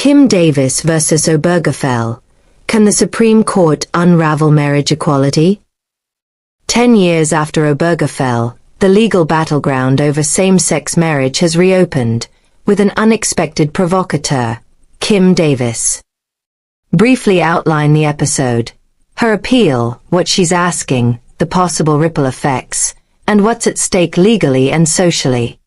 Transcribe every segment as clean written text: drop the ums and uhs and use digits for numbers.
Kim Davis versus Obergefell. Can the Supreme Court unravel marriage equality? 10 years after Obergefell, the legal battleground over same-sex marriage has reopened, with an unexpected provocateur, Kim Davis. Briefly outline the episode. Her appeal, what she's asking, the possible ripple effects, and what's at stake legally and socially.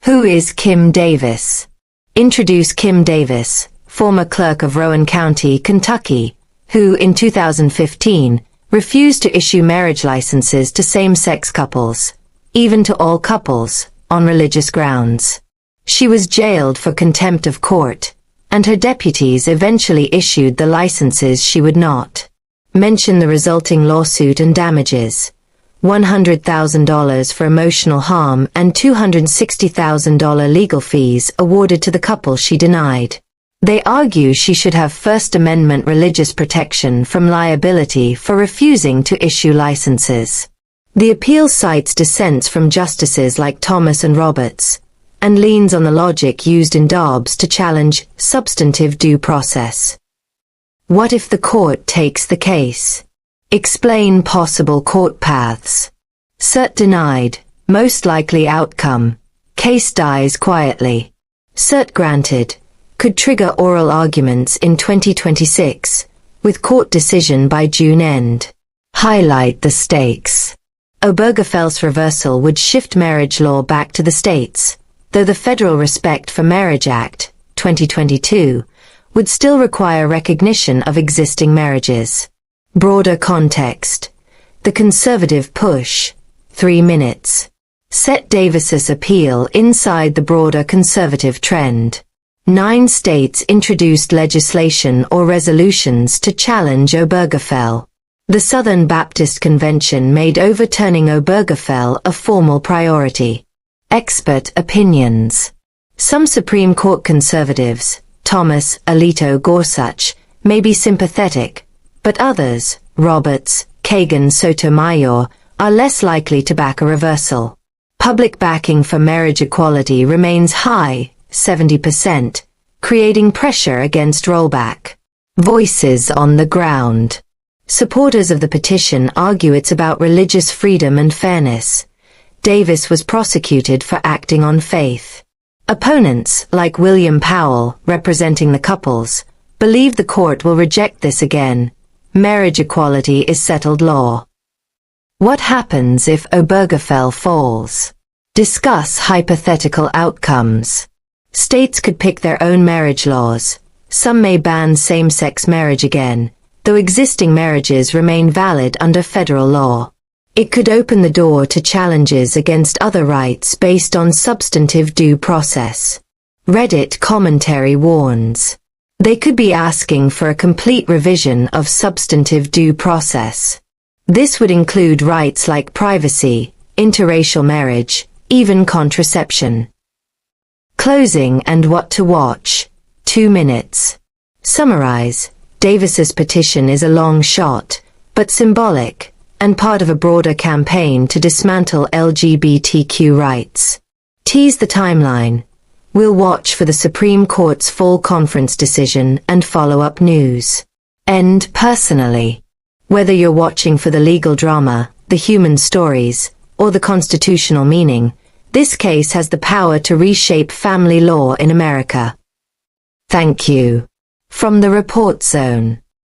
Who is Kim Davis? Introduce Kim Davis, former clerk of Rowan County, Kentucky, who, in 2015, refused to issue marriage licenses to same-sex couples, even to all couples, on religious grounds. She was jailed for contempt of court, and her deputies eventually issued the licenses she would not. Mention the resulting lawsuit and damages. $100,000 for emotional harm and $260,000 legal fees awarded to the couple she denied. They argue she should have First Amendment religious protection from liability for refusing to issue licenses. The appeal cites dissents from justices like Thomas and Roberts, and leans on the logic used in Dobbs to challenge substantive due process. What if the court takes the case? Explain possible court paths. Cert denied, most likely outcome. Case dies quietly. Cert granted, could trigger oral arguments in 2026, with court decision by June end. Highlight the stakes. Obergefell's reversal would shift marriage law back to the states, though the Federal Respect for Marriage Act, 2022, would still require recognition of existing marriages. Broader context. The conservative push. 3 minutes. Set Davis's appeal inside the broader conservative trend. 9 states introduced legislation or resolutions to challenge Obergefell. The Southern Baptist Convention made overturning Obergefell a formal priority. Expert opinions. Some Supreme Court conservatives, Thomas, Alito, Gorsuch, may be sympathetic, but others, Roberts, Kagan, Sotomayor, are less likely to back a reversal. Public backing for marriage equality remains high, 70%, creating pressure against rollback. Voices on the ground. Supporters of the petition argue it's about religious freedom and fairness. Davis was prosecuted for acting on faith. Opponents, like William Powell, representing the couples, believe the court will reject this again. Marriage equality is settled law. What happens if Obergefell falls? Discuss hypothetical outcomes. States could pick their own marriage laws. Some may ban same-sex marriage again, though existing marriages remain valid under federal law. It could open the door to challenges against other rights based on substantive due process. Reddit commentary warns. They could be asking for a complete revision of substantive due process. This would include rights like privacy, interracial marriage, even contraception. Closing and what to watch. 2 minutes. Summarize. Davis's petition is a long shot, but symbolic, and part of a broader campaign to dismantle LGBTQ rights. Tease the timeline. We'll watch for the Supreme Court's fall conference decision and follow-up news. End personally. Whether you're watching for the legal drama, the human stories, or the constitutional meaning, this case has the power to reshape family law in America. Thank you. From the Report Zone.